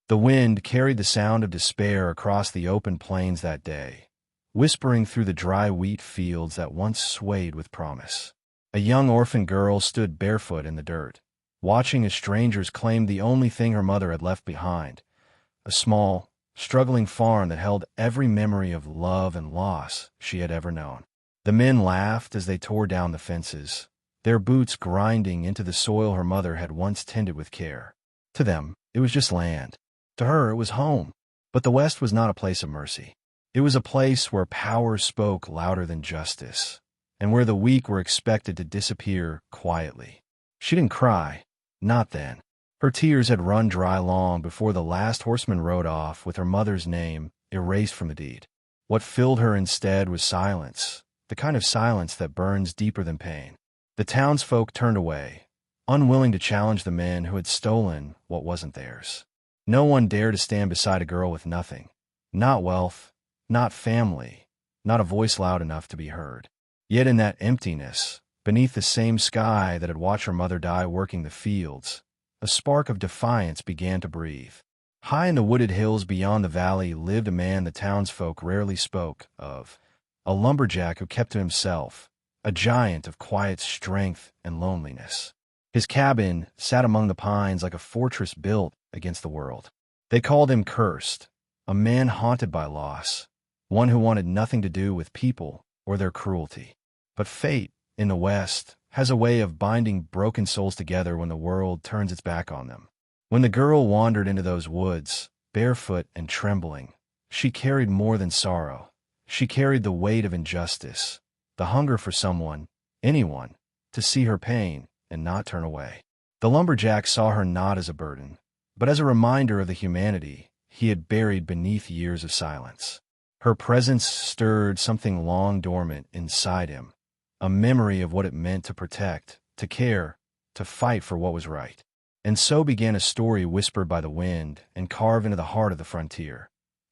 The wind carried the sound of despair across the open plains that day, whispering through the dry wheat fields that once swayed with promise. A young orphan girl stood barefoot in the dirt, watching as strangers claimed the only thing her mother had left behind, a small, struggling farm that held every memory of love and loss she had ever known. The men laughed as they tore down the fences, their boots grinding into the soil her mother had once tended with care. To them, it was just land. To her, it was home. But the West was not a place of mercy. It was a place where power spoke louder than justice, and where the weak were expected to disappear quietly. She didn't cry, not then. Her tears had run dry long before the last horseman rode off with her mother's name erased from the deed. What filled her instead was silence, the kind of silence that burns deeper than pain. The townsfolk turned away, unwilling to challenge the men who had stolen what wasn't theirs. No one dared to stand beside a girl with nothing, not wealth, not family, not a voice loud enough to be heard. Yet in that emptiness, beneath the same sky that had watched her mother die working the fields, a spark of defiance began to breathe. High in the wooded hills beyond the valley lived a man the townsfolk rarely spoke of, a lumberjack who kept to himself, a giant of quiet strength and loneliness. His cabin sat among the pines like a fortress built against the world. They called him Cursed, a man haunted by loss, one who wanted nothing to do with people or their cruelty. But fate, in the West, has a way of binding broken souls together when the world turns its back on them. When the girl wandered into those woods, barefoot and trembling, she carried more than sorrow. She carried the weight of injustice, the hunger for someone, anyone, to see her pain and not turn away. The lumberjack saw her not as a burden, but as a reminder of the humanity he had buried beneath years of silence. Her presence stirred something long dormant inside him, a memory of what it meant to protect, to care, to fight for what was right. And so began a story whispered by the wind and carved into the heart of the frontier.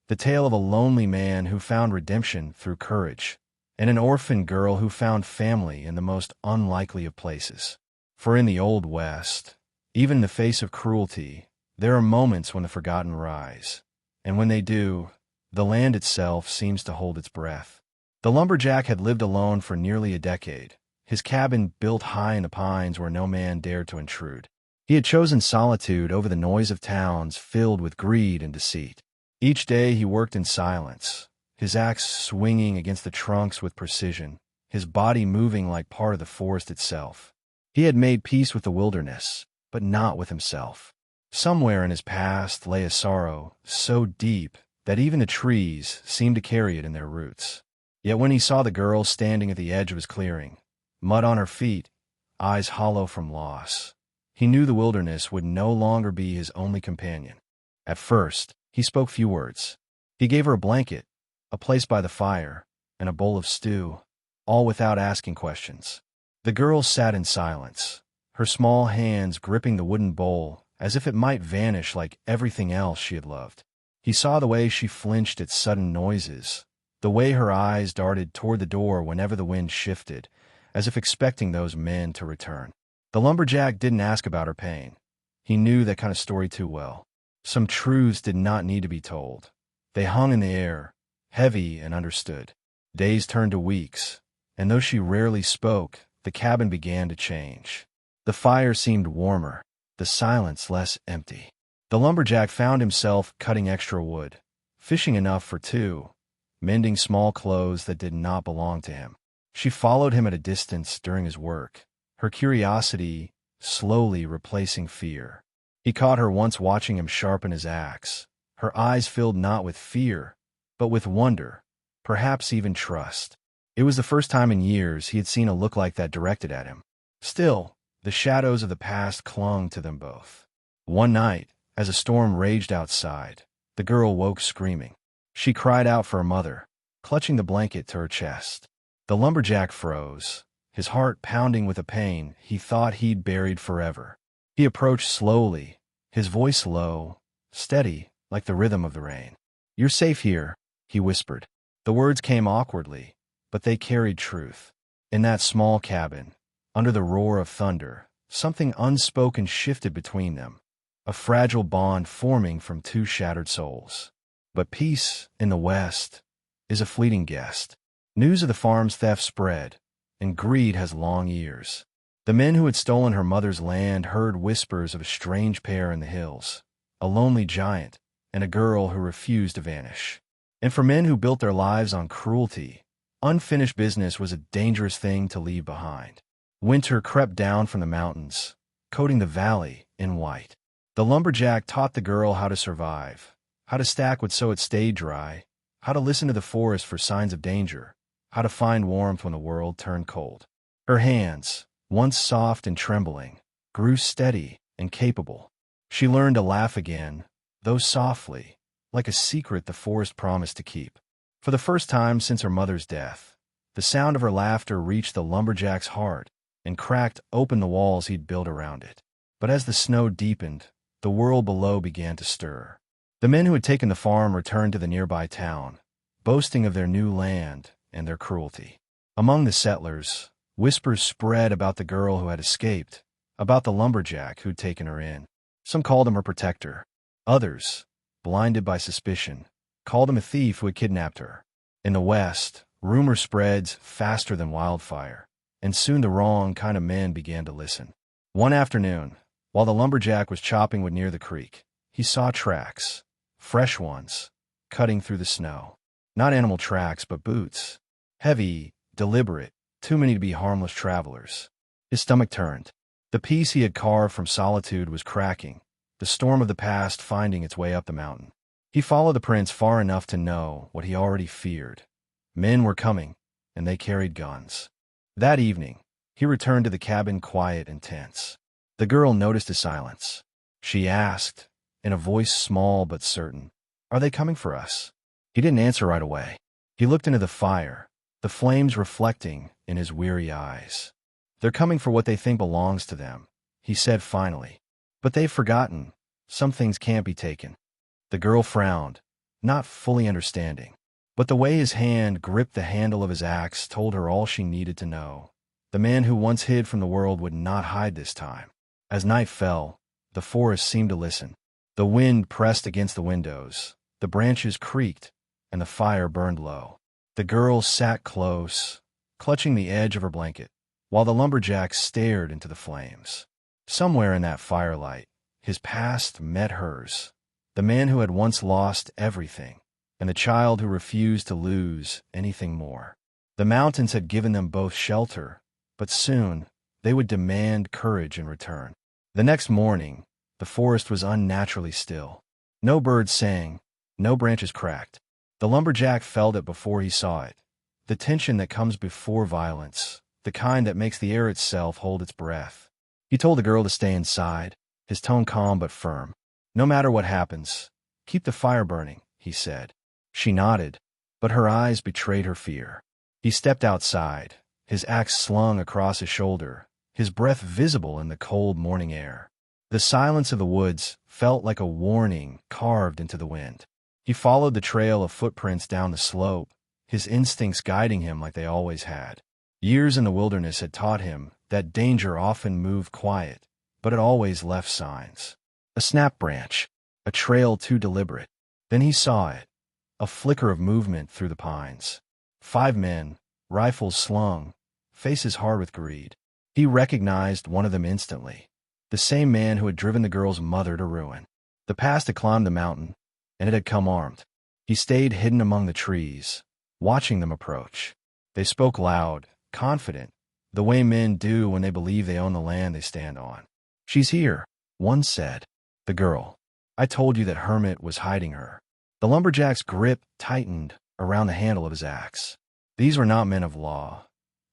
The tale of a lonely man who found redemption through courage, and an orphan girl who found family in the most unlikely of places. For in the Old West, even in the face of cruelty, there are moments when the forgotten rise, and when they do, the land itself seems to hold its breath. The lumberjack had lived alone for nearly a decade, his cabin built high in the pines where no man dared to intrude. He had chosen solitude over the noise of towns filled with greed and deceit. Each day he worked in silence, his axe swinging against the trunks with precision, his body moving like part of the forest itself. He had made peace with the wilderness, but not with himself. Somewhere in his past lay a sorrow so deep that even the trees seemed to carry it in their roots. Yet when he saw the girl standing at the edge of his clearing, mud on her feet, eyes hollow from loss, he knew the wilderness would no longer be his only companion. At first, he spoke few words. He gave her a blanket, a place by the fire, and a bowl of stew, all without asking questions. The girl sat in silence, her small hands gripping the wooden bowl as if it might vanish like everything else she had loved. He saw the way she flinched at sudden noises, the way her eyes darted toward the door whenever the wind shifted, as if expecting those men to return. The lumberjack didn't ask about her pain. He knew that kind of story too well. Some truths did not need to be told. They hung in the air, heavy and understood. Days turned to weeks, and though she rarely spoke, the cabin began to change. The fire seemed warmer, the silence less empty. The lumberjack found himself cutting extra wood, fishing enough for two, mending small clothes that did not belong to him. She followed him at a distance during his work, her curiosity slowly replacing fear. He caught her once watching him sharpen his axe, her eyes filled not with fear, but with wonder, perhaps even trust. It was the first time in years he had seen a look like that directed at him. Still, the shadows of the past clung to them both. One night, as a storm raged outside, the girl woke screaming. She cried out for her mother, clutching the blanket to her chest. The lumberjack froze, his heart pounding with a pain he thought he'd buried forever. He approached slowly, his voice low, steady, like the rhythm of the rain. "You're safe here," he whispered. The words came awkwardly, but they carried truth. In that small cabin, under the roar of thunder, something unspoken shifted between them, a fragile bond forming from two shattered souls. But peace, in the West, is a fleeting guest. News of the farm's theft spread, and greed has long ears. The men who had stolen her mother's land heard whispers of a strange pair in the hills, a lonely giant and a girl who refused to vanish. And for men who built their lives on cruelty, unfinished business was a dangerous thing to leave behind. Winter crept down from the mountains, coating the valley in white. The lumberjack taught the girl how to survive, how to stack wood so it stayed dry, how to listen to the forest for signs of danger, how to find warmth when the world turned cold. Her hands, once soft and trembling, grew steady and capable. She learned to laugh again, though softly, like a secret the forest promised to keep. For the first time since her mother's death, the sound of her laughter reached the lumberjack's heart and cracked open the walls he'd built around it. But as the snow deepened, the world below began to stir. The men who had taken the farm returned to the nearby town, boasting of their new land and their cruelty. Among the settlers, whispers spread about the girl who had escaped, about the lumberjack who'd taken her in. Some called him her protector. Others, blinded by suspicion, called him a thief who had kidnapped her. In the West, rumor spreads faster than wildfire, and soon the wrong kind of men began to listen. One afternoon, while the lumberjack was chopping wood near the creek, he saw tracks, fresh ones, cutting through the snow. Not animal tracks, but boots. Heavy, deliberate, too many to be harmless travelers. His stomach turned. The piece he had carved from solitude was cracking, the storm of the past finding its way up the mountain. He followed the prints far enough to know what he already feared. Men were coming, and they carried guns. That evening, he returned to the cabin quiet and tense. The girl noticed his silence. She asked, in a voice small but certain, "Are they coming for us?" He didn't answer right away. He looked into the fire, the flames reflecting in his weary eyes. "They're coming for what they think belongs to them," he said finally. "But they've forgotten. Some things can't be taken." The girl frowned, not fully understanding. But the way his hand gripped the handle of his axe told her all she needed to know. The man who once hid from the world would not hide this time. As night fell, the forest seemed to listen. The wind pressed against the windows, the branches creaked, and the fire burned low. The girl sat close, clutching the edge of her blanket, while the lumberjack stared into the flames. Somewhere in that firelight, his past met hers. The man who had once lost everything, and the child who refused to lose anything more. The mountains had given them both shelter, but soon they would demand courage in return. The next morning, the forest was unnaturally still. No birds sang, no branches cracked. The lumberjack felt it before he saw it. The tension that comes before violence, the kind that makes the air itself hold its breath. He told the girl to stay inside, his tone calm but firm. "No matter what happens, keep the fire burning," he said. She nodded, but her eyes betrayed her fear. He stepped outside, his axe slung across his shoulder, his breath visible in the cold morning air. The silence of the woods felt like a warning carved into the wind. He followed the trail of footprints down the slope, his instincts guiding him like they always had. Years in the wilderness had taught him that danger often moved quiet, but it always left signs. A snap branch, a trail too deliberate. Then he saw it, a flicker of movement through the pines. 5 men, rifles slung, faces hard with greed. He recognized one of them instantly, the same man who had driven the girl's mother to ruin. The past had climbed the mountain, and it had come armed. He stayed hidden among the trees, watching them approach. They spoke loud, confident, the way men do when they believe they own the land they stand on. "She's here," one said. The girl. "I told you that Hermit was hiding her." The lumberjack's grip tightened around the handle of his axe. These were not men of law.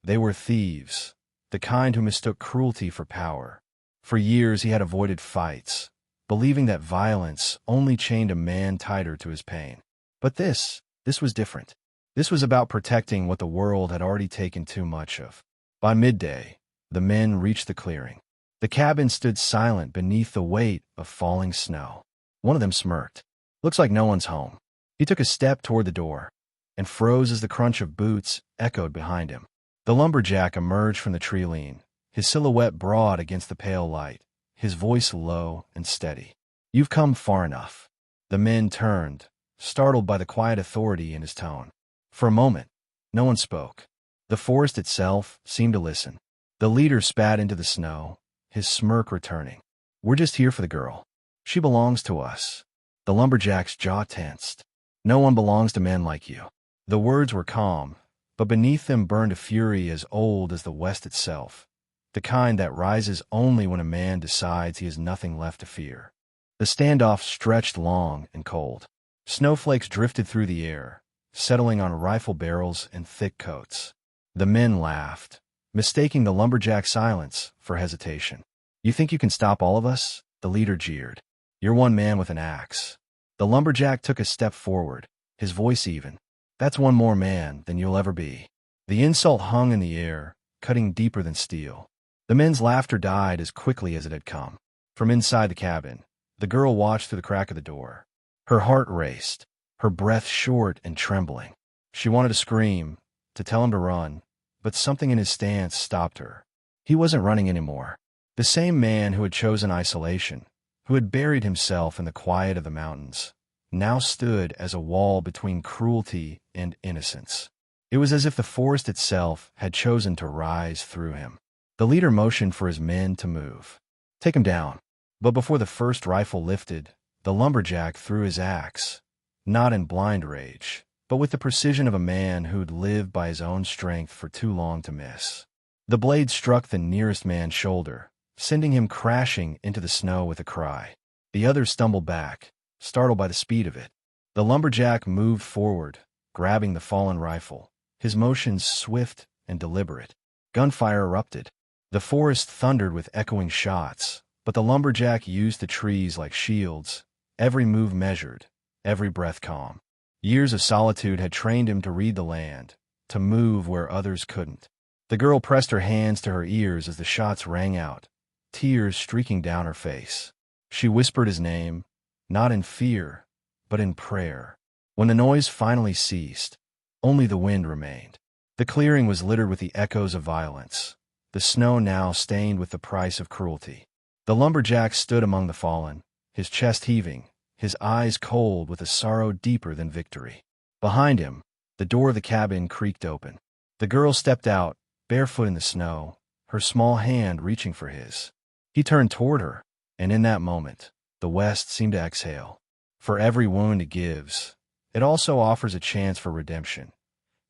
They were thieves, the kind who mistook cruelty for power. For years he had avoided fights, believing that violence only chained a man tighter to his pain. But this was different. This was about protecting what the world had already taken too much of. By midday, the men reached the clearing. The cabin stood silent beneath the weight of falling snow. One of them smirked. "Looks like no one's home." He took a step toward the door, and froze as the crunch of boots echoed behind him. The lumberjack emerged from the tree lean, his silhouette broad against the pale light, his voice low and steady. You've come far enough. The men turned, startled by the quiet authority in his tone. For a moment, no one spoke. The forest itself seemed to listen. The leader spat into the snow, his smirk returning. We're just here for the girl. She belongs to us. The lumberjack's jaw tensed. No one belongs to men like you. The words were calm, but beneath them burned a fury as old as the West itself, the kind that rises only when a man decides he has nothing left to fear. The standoff stretched long and cold. Snowflakes drifted through the air, settling on rifle barrels and thick coats. The men laughed, mistaking the lumberjack's silence for hesitation. You think you can stop all of us? The leader jeered. You're one man with an axe. The lumberjack took a step forward, his voice even. That's one more man than you'll ever be. The insult hung in the air, cutting deeper than steel. The men's laughter died as quickly as it had come. From inside the cabin, the girl watched through the crack of the door. Her heart raced, her breath short and trembling. She wanted to scream, to tell him to run, but something in his stance stopped her. He wasn't running anymore. The same man who had chosen isolation, who had buried himself in the quiet of the mountains, now stood as a wall between cruelty and innocence. It was as if the forest itself had chosen to rise through him. The leader motioned for his men to move. Take him down. But before the first rifle lifted, the lumberjack threw his axe, not in blind rage, but with the precision of a man who'd lived by his own strength for too long to miss. The blade struck the nearest man's shoulder, sending him crashing into the snow with a cry. The other stumbled back, startled by the speed of it. The lumberjack moved forward, grabbing the fallen rifle, his motions swift and deliberate. Gunfire erupted. The forest thundered with echoing shots, but the lumberjack used the trees like shields, every move measured, every breath calm. Years of solitude had trained him to read the land, to move where others couldn't. The girl pressed her hands to her ears as the shots rang out, tears streaking down her face. She whispered his name, not in fear, but in prayer. When the noise finally ceased, only the wind remained. The clearing was littered with the echoes of violence, the snow now stained with the price of cruelty. The lumberjack stood among the fallen, his chest heaving, his eyes cold with a sorrow deeper than victory. Behind him, the door of the cabin creaked open. The girl stepped out, barefoot in the snow, her small hand reaching for his. He turned toward her, and in that moment, the West seemed to exhale. For every wound it gives, it also offers a chance for redemption.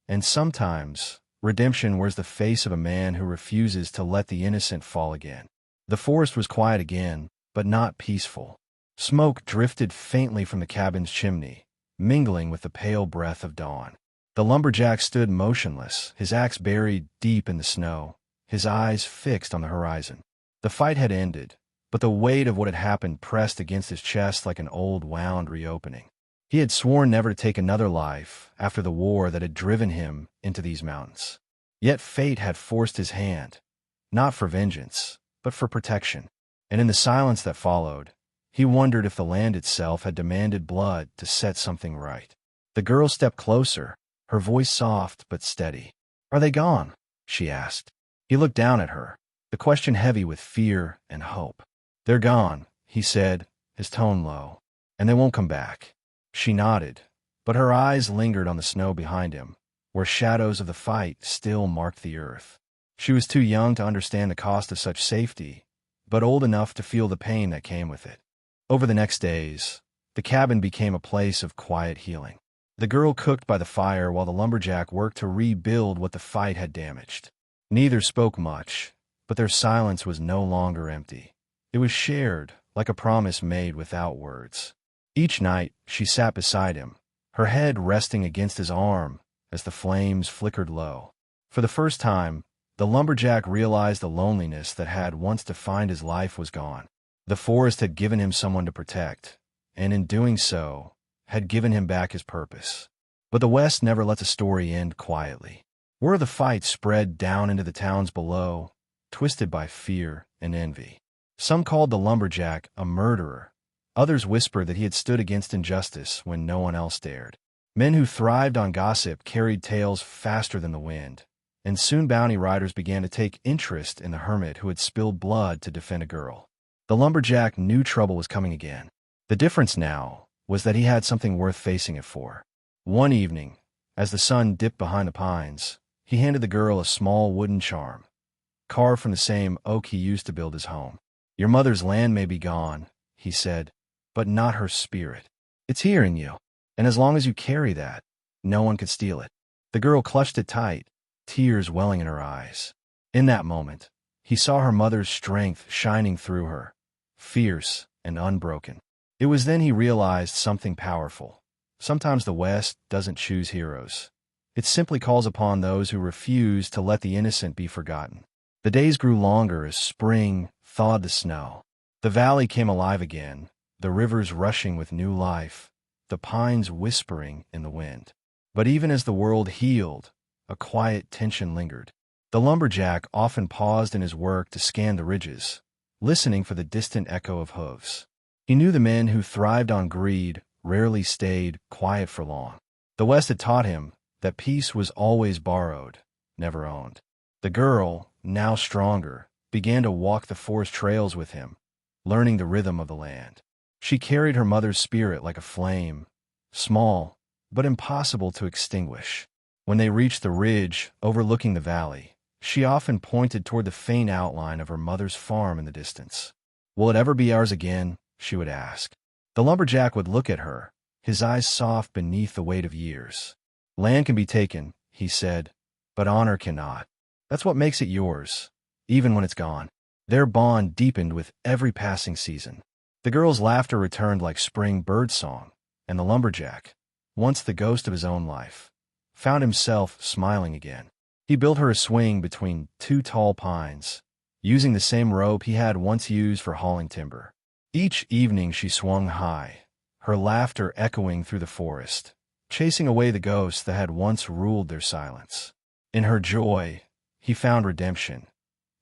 And sometimes, redemption wears the face of a man who refuses to let the innocent fall again. The forest was quiet again, but not peaceful. Smoke drifted faintly from the cabin's chimney, mingling with the pale breath of dawn. The lumberjack stood motionless, his axe buried deep in the snow, his eyes fixed on the horizon. The fight had ended, but the weight of what had happened pressed against his chest like an old wound reopening. He had sworn never to take another life after the war that had driven him into these mountains. Yet fate had forced his hand, not for vengeance, but for protection. And in the silence that followed, he wondered if the land itself had demanded blood to set something right. The girl stepped closer, her voice soft but steady. "Are they gone?" she asked. He looked down at her, the question heavy with fear and hope. "They're gone," he said, his tone low. "And they won't come back." She nodded, but her eyes lingered on the snow behind him, where shadows of the fight still marked the earth. She was too young to understand the cost of such safety, but old enough to feel the pain that came with it. Over the next days, the cabin became a place of quiet healing. The girl cooked by the fire while the lumberjack worked to rebuild what the fight had damaged. Neither spoke much, but their silence was no longer empty. It was shared, like a promise made without words. Each night, she sat beside him, her head resting against his arm as the flames flickered low. For the first time, the lumberjack realized the loneliness that had once defined his life was gone. The forest had given him someone to protect, and in doing so, had given him back his purpose. But the West never lets a story end quietly. Word of the fight spread down into the towns below, twisted by fear and envy. Some called the lumberjack a murderer. Others whispered that he had stood against injustice when no one else dared. Men who thrived on gossip carried tales faster than the wind, and soon bounty riders began to take interest in the hermit who had spilled blood to defend a girl. The lumberjack knew trouble was coming again. The difference now was that he had something worth facing it for. One evening, as the sun dipped behind the pines, he handed the girl a small wooden charm, carved from the same oak he used to build his home. "Your mother's land may be gone," he said, "but not her spirit. It's here in you, and as long as you carry that, no one could steal it." The girl clutched it tight, tears welling in her eyes. In that moment, he saw her mother's strength shining through her, fierce and unbroken. It was then he realized something powerful. Sometimes the West doesn't choose heroes. It simply calls upon those who refuse to let the innocent be forgotten. The days grew longer as spring thawed the snow. The valley came alive again, the rivers rushing with new life, the pines whispering in the wind. But even as the world healed, a quiet tension lingered. The lumberjack often paused in his work to scan the ridges, listening for the distant echo of hooves. He knew the men who thrived on greed rarely stayed quiet for long. The West had taught him that peace was always borrowed, never owned. The girl, now stronger, began to walk the forest trails with him, learning the rhythm of the land. She carried her mother's spirit like a flame, small but impossible to extinguish. When they reached the ridge overlooking the valley, she often pointed toward the faint outline of her mother's farm in the distance. "Will it ever be ours again?" she would ask. The lumberjack would look at her, his eyes soft beneath the weight of years. "Land can be taken," he said, "but honor cannot. That's what makes it yours, even when it's gone." Their bond deepened with every passing season. The girl's laughter returned like spring birdsong, and the lumberjack, once the ghost of his own life, found himself smiling again. He built her a swing between two tall pines, using the same rope he had once used for hauling timber. Each evening she swung high, her laughter echoing through the forest, chasing away the ghosts that had once ruled their silence. In her joy, he found redemption,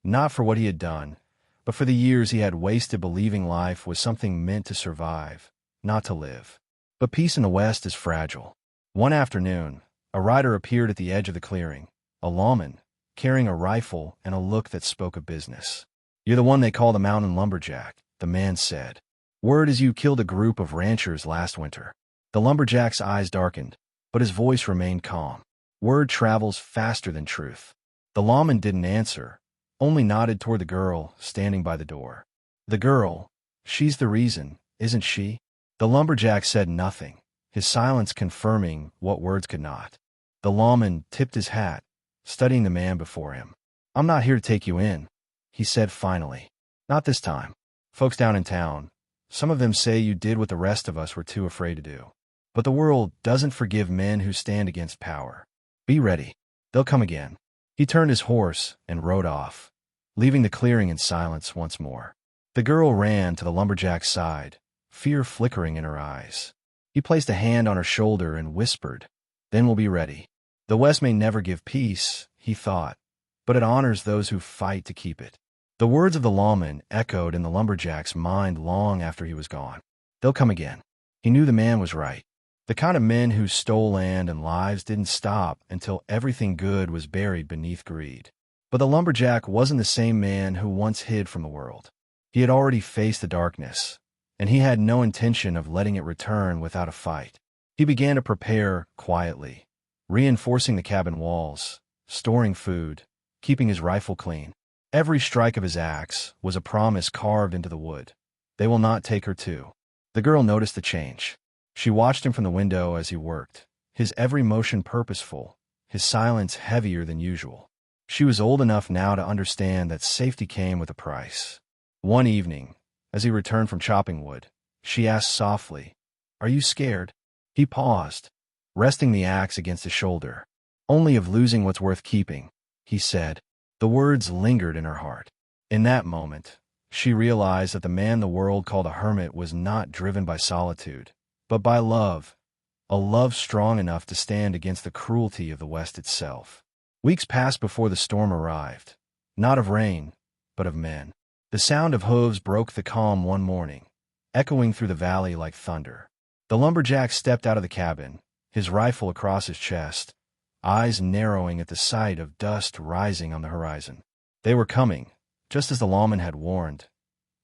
not for what he had done, but for the years he had wasted believing life was something meant to survive, not to live. But peace in the West is fragile. One afternoon, a rider appeared at the edge of the clearing, a lawman, carrying a rifle and a look that spoke of business. "You're the one they call the mountain lumberjack," the man said. "Word is you killed a group of ranchers last winter." The lumberjack's eyes darkened, but his voice remained calm. "Word travels faster than truth." The lawman didn't answer, only nodded toward the girl standing by the door. "The girl, she's the reason, isn't she?" The lumberjack said nothing, his silence confirming what words could not. The lawman tipped his hat, studying the man before him. "I'm not here to take you in," he said finally. "Not this time. Folks down in town, some of them say you did what the rest of us were too afraid to do. But the world doesn't forgive men who stand against power. Be ready. They'll come again." He turned his horse and rode off, leaving the clearing in silence once more. The girl ran to the lumberjack's side, fear flickering in her eyes. He placed a hand on her shoulder and whispered, "Then we'll be ready. The West may never give peace," he thought, "but it honors those who fight to keep it." The words of the lawman echoed in the lumberjack's mind long after he was gone. They'll come again. He knew the man was right. The kind of men who stole land and lives didn't stop until everything good was buried beneath greed. But the lumberjack wasn't the same man who once hid from the world. He had already faced the darkness, and he had no intention of letting it return without a fight. He began to prepare quietly, reinforcing the cabin walls, storing food, keeping his rifle clean. Every strike of his axe was a promise carved into the wood. They will not take her too. The girl noticed the change. She watched him from the window as he worked, his every motion purposeful, his silence heavier than usual. She was old enough now to understand that safety came with a price. One evening, as he returned from chopping wood, she asked softly, "Are you scared?" He paused, resting the axe against his shoulder. "Only of losing what's worth keeping," he said. The words lingered in her heart. In that moment, she realized that the man the world called a hermit was not driven by solitude, but by love, a love strong enough to stand against the cruelty of the West itself. Weeks passed before the storm arrived, not of rain, but of men. The sound of hooves broke the calm one morning, echoing through the valley like thunder. The lumberjack stepped out of the cabin, his rifle across his chest, eyes narrowing at the sight of dust rising on the horizon. They were coming, just as the lawman had warned,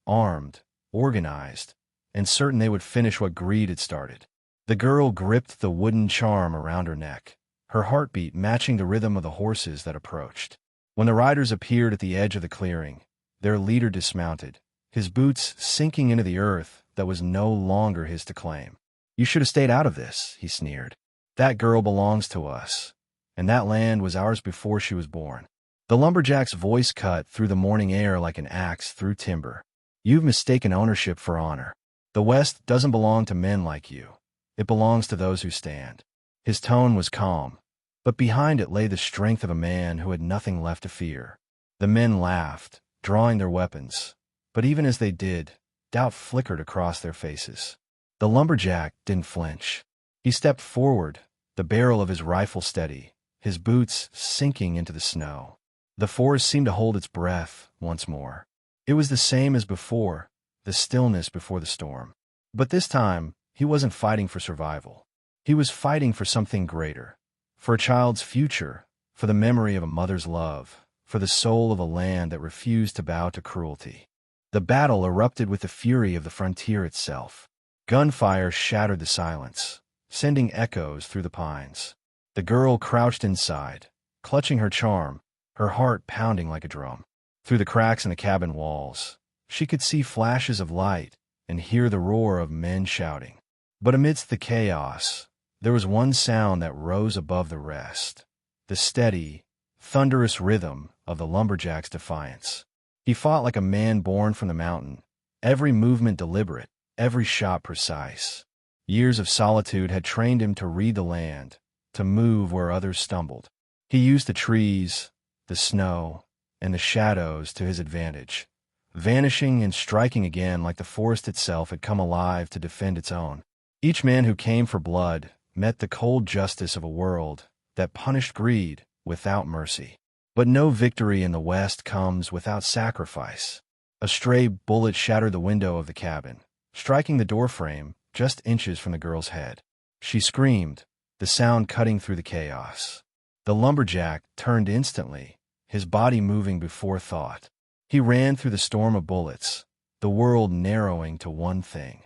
armed, organized, and certain they would finish what greed had started. The girl gripped the wooden charm around her neck, her heartbeat matching the rhythm of the horses that approached. When the riders appeared at the edge of the clearing, their leader dismounted, his boots sinking into the earth that was no longer his to claim. "You should have stayed out of this," he sneered. "That girl belongs to us, and that land was ours before she was born." The lumberjack's voice cut through the morning air like an axe through timber. "You've mistaken ownership for honor. The West doesn't belong to men like you. It belongs to those who stand." His tone was calm, but behind it lay the strength of a man who had nothing left to fear. The men laughed, drawing their weapons, but even as they did, doubt flickered across their faces. The lumberjack didn't flinch. He stepped forward, the barrel of his rifle steady, his boots sinking into the snow. The forest seemed to hold its breath once more. It was the same as before, the stillness before the storm. But this time, he wasn't fighting for survival. He was fighting for something greater, for a child's future, for the memory of a mother's love, for the soul of a land that refused to bow to cruelty. The battle erupted with the fury of the frontier itself. Gunfire shattered the silence, sending echoes through the pines. The girl crouched inside, clutching her charm, her heart pounding like a drum. Through the cracks in the cabin walls, she could see flashes of light and hear the roar of men shouting. But amidst the chaos, there was one sound that rose above the rest, the steady, thunderous rhythm of the lumberjack's defiance. He fought like a man born from the mountain, every movement deliberate, every shot precise. Years of solitude had trained him to read the land, to move where others stumbled. He used the trees, the snow, and the shadows to his advantage, vanishing and striking again like the forest itself had come alive to defend its own. Each man who came for blood met the cold justice of a world that punished greed without mercy. But no victory in the West comes without sacrifice. A stray bullet shattered the window of the cabin, striking the doorframe just inches from the girl's head. She screamed, the sound cutting through the chaos. The lumberjack turned instantly, his body moving before thought. He ran through the storm of bullets, the world narrowing to one thing: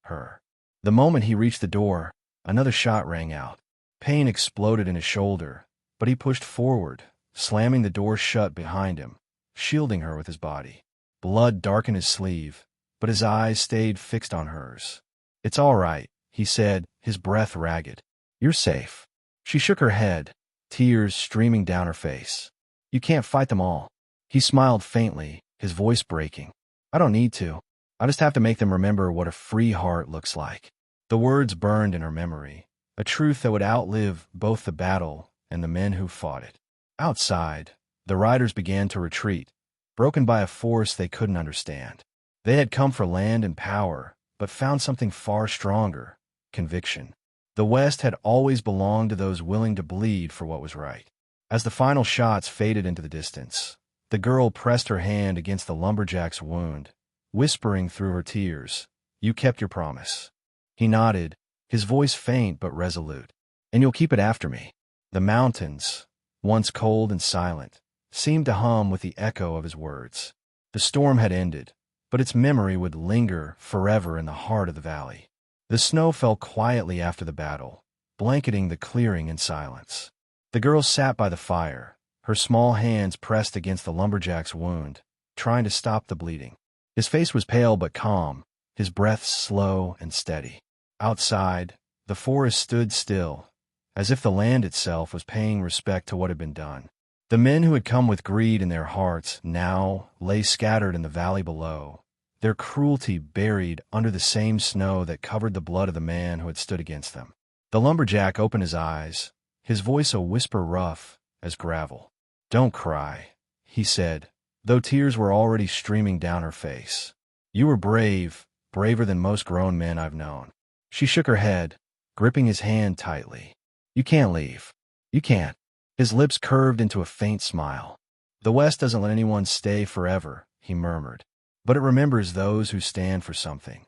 her. The moment he reached the door, another shot rang out. Pain exploded in his shoulder, but he pushed forward, slamming the door shut behind him, shielding her with his body. Blood darkened his sleeve, but his eyes stayed fixed on hers. "It's all right," he said, his breath ragged. "You're safe." She shook her head, tears streaming down her face. "You can't fight them all." He smiled faintly, his voice breaking. "I don't need to. I just have to make them remember what a free heart looks like." The words burned in her memory, a truth that would outlive both the battle and the men who fought it. Outside, the riders began to retreat, broken by a force they couldn't understand. They had come for land and power, but found something far stronger: conviction. The West had always belonged to those willing to bleed for what was right. As the final shots faded into the distance, the girl pressed her hand against the lumberjack's wound, whispering through her tears, "You kept your promise." He nodded, his voice faint but resolute. "And you'll keep it after me." The mountains, once cold and silent, seemed to hum with the echo of his words. The storm had ended, but its memory would linger forever in the heart of the valley. The snow fell quietly after the battle, blanketing the clearing in silence. The girl sat by the fire, her small hands pressed against the lumberjack's wound, trying to stop the bleeding. His face was pale but calm, his breath slow and steady. Outside, the forest stood still, as if the land itself was paying respect to what had been done. The men who had come with greed in their hearts now lay scattered in the valley below, their cruelty buried under the same snow that covered the blood of the man who had stood against them. The lumberjack opened his eyes, his voice a whisper rough as gravel. "Don't cry," he said, though tears were already streaming down her face. "You were brave, braver than most grown men I've known." She shook her head, gripping his hand tightly. "You can't leave. You can't." His lips curved into a faint smile. "The West doesn't let anyone stay forever," he murmured, "but it remembers those who stand for something."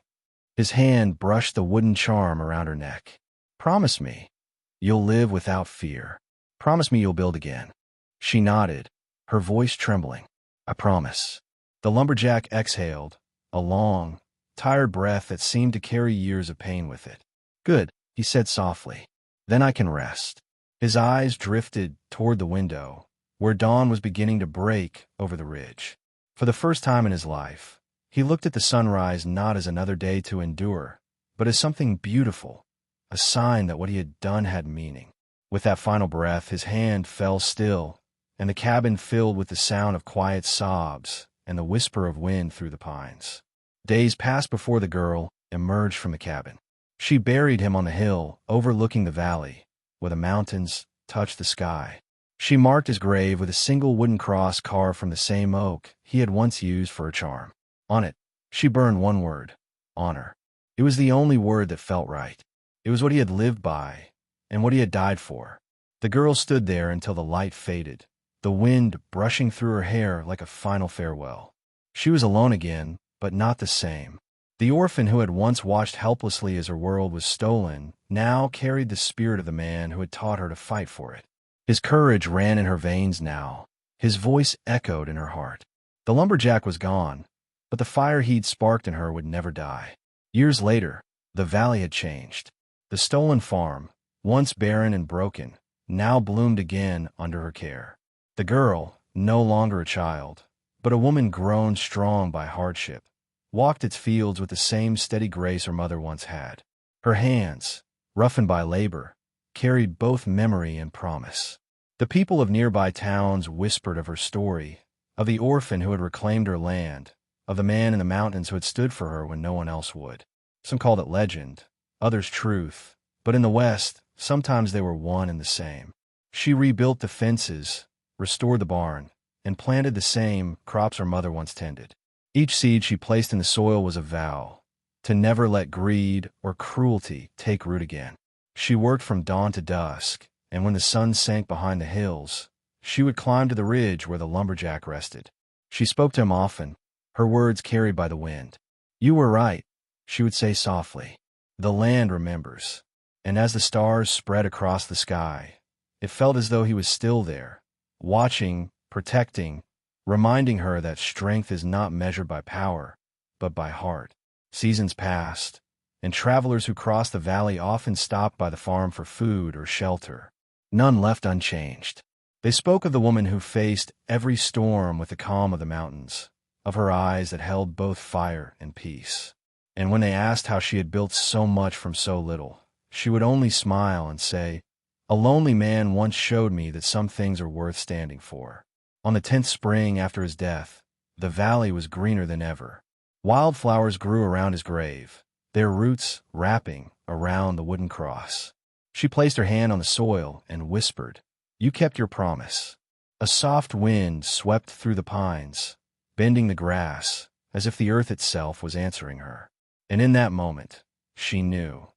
His hand brushed the wooden charm around her neck. "Promise me you'll live without fear. Promise me you'll build again." She nodded, her voice trembling. "I promise." The lumberjack exhaled, a long, tired breath that seemed to carry years of pain with it. "Good," he said softly. "Then I can rest." His eyes drifted toward the window, where dawn was beginning to break over the ridge. For the first time in his life, he looked at the sunrise not as another day to endure, but as something beautiful, a sign that what he had done had meaning. With that final breath, his hand fell still, and the cabin filled with the sound of quiet sobs and the whisper of wind through the pines. Days passed before the girl emerged from the cabin. She buried him on the hill overlooking the valley, where the mountains touched the sky. She marked his grave with a single wooden cross carved from the same oak he had once used for a charm. On it, she burned one word: honor. It was the only word that felt right. It was what he had lived by, and what he had died for. The girl stood there until the light faded, the wind brushing through her hair like a final farewell. She was alone again, but not the same. The orphan who had once watched helplessly as her world was stolen now carried the spirit of the man who had taught her to fight for it. His courage ran in her veins now. His voice echoed in her heart. The lumberjack was gone, but the fire he'd sparked in her would never die. Years later, the valley had changed. The stolen farm, once barren and broken, now bloomed again under her care. The girl, no longer a child, but a woman grown strong by hardship, walked its fields with the same steady grace her mother once had. Her hands, roughened by labor, carried both memory and promise. The people of nearby towns whispered of her story, of the orphan who had reclaimed her land, of the man in the mountains who had stood for her when no one else would. Some called it legend, others truth, but in the West, sometimes they were one and the same. She rebuilt the fences, restored the barn, and planted the same crops her mother once tended. Each seed she placed in the soil was a vow, to never let greed or cruelty take root again. She worked from dawn to dusk, and when the sun sank behind the hills, she would climb to the ridge where the lumberjack rested. She spoke to him often, her words carried by the wind. "You were right," she would say softly. "The land remembers." And as the stars spread across the sky, it felt as though he was still there, watching, protecting, reminding her that strength is not measured by power, but by heart. Seasons passed, and travelers who crossed the valley often stopped by the farm for food or shelter. None left unchanged. They spoke of the woman who faced every storm with the calm of the mountains, of her eyes that held both fire and peace. And when they asked how she had built so much from so little, she would only smile and say, "A lonely man once showed me that some things are worth standing for." On the 10th spring after his death, the valley was greener than ever. Wildflowers grew around his grave, their roots wrapping around the wooden cross. She placed her hand on the soil and whispered, "You kept your promise." A soft wind swept through the pines, bending the grass, as if the earth itself was answering her. And in that moment, she knew.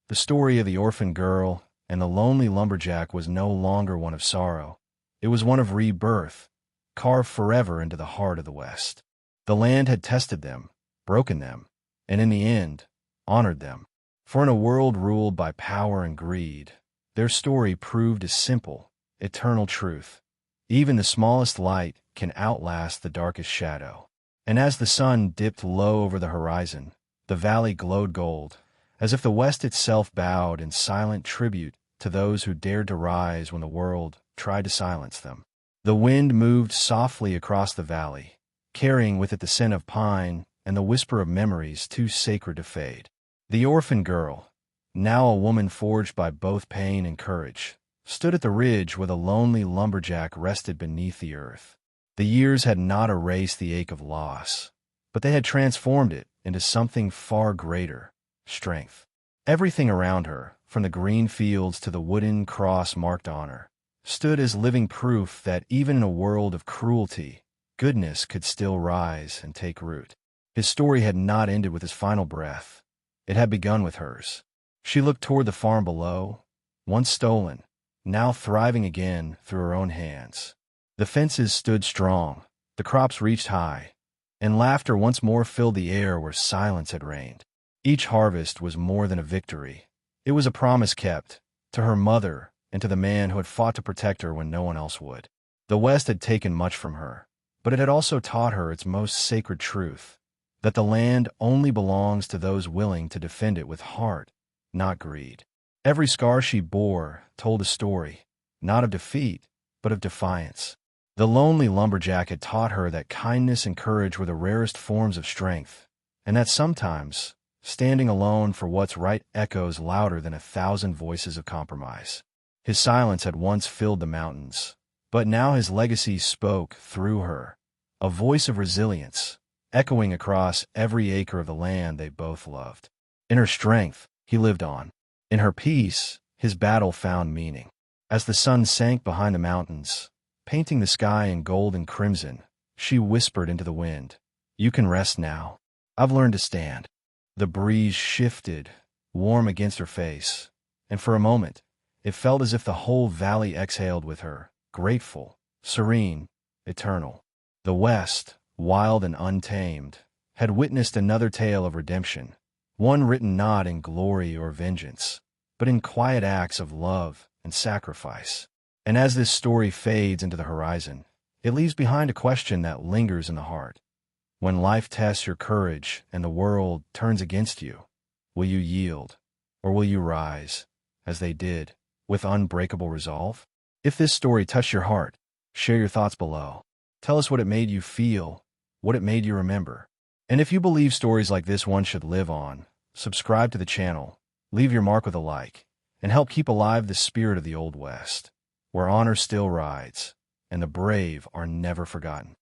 The story of the orphan girl and the lonely lumberjack was no longer one of sorrow. It was one of rebirth, carved forever into the heart of the West. The land had tested them, broken them, and in the end, honored them. For in a world ruled by power and greed, their story proved a simple, eternal truth. Even the smallest light can outlast the darkest shadow. And as the sun dipped low over the horizon, the valley glowed gold, as if the West itself bowed in silent tribute to those who dared to rise when the world tried to silence them. The wind moved softly across the valley, carrying with it the scent of pine and the whisper of memories too sacred to fade. The orphan girl, now a woman forged by both pain and courage, stood at the ridge where the lonely lumberjack rested beneath the earth. The years had not erased the ache of loss, but they had transformed it into something far greater: strength. Everything around her, from the green fields to the wooden cross marked honor, stood as living proof that even in a world of cruelty, goodness could still rise and take root. His story had not ended with his final breath. It had begun with hers. She looked toward the farm below, once stolen, now thriving again through her own hands. The fences stood strong, the crops reached high, and laughter once more filled the air where silence had reigned. Each harvest was more than a victory. It was a promise kept, to her mother and to the man who had fought to protect her when no one else would. The West had taken much from her, but it had also taught her its most sacred truth: that the land only belongs to those willing to defend it with heart, not greed. Every scar she bore told a story, not of defeat, but of defiance. The lonely lumberjack had taught her that kindness and courage were the rarest forms of strength, and that sometimes, standing alone for what's right echoes louder than 1,000 voices of compromise. His silence had once filled the mountains, but now his legacy spoke through her, a voice of resilience, echoing across every acre of the land they both loved. In her strength, he lived on. In her peace, his battle found meaning. As the sun sank behind the mountains, painting the sky in gold and crimson, she whispered into the wind, "You can rest now. I've learned to stand." The breeze shifted, warm against her face, and for a moment, it felt as if the whole valley exhaled with her, grateful, serene, eternal. The West, wild and untamed, had witnessed another tale of redemption, one written not in glory or vengeance, but in quiet acts of love and sacrifice. And as this story fades into the horizon, it leaves behind a question that lingers in the heart. When life tests your courage and the world turns against you, will you yield, or will you rise, as they did, with unbreakable resolve? If this story touched your heart, share your thoughts below. Tell us what it made you feel, what it made you remember. And if you believe stories like this one should live on, subscribe to the channel, leave your mark with a like, and help keep alive the spirit of the Old West, where honor still rides, and the brave are never forgotten.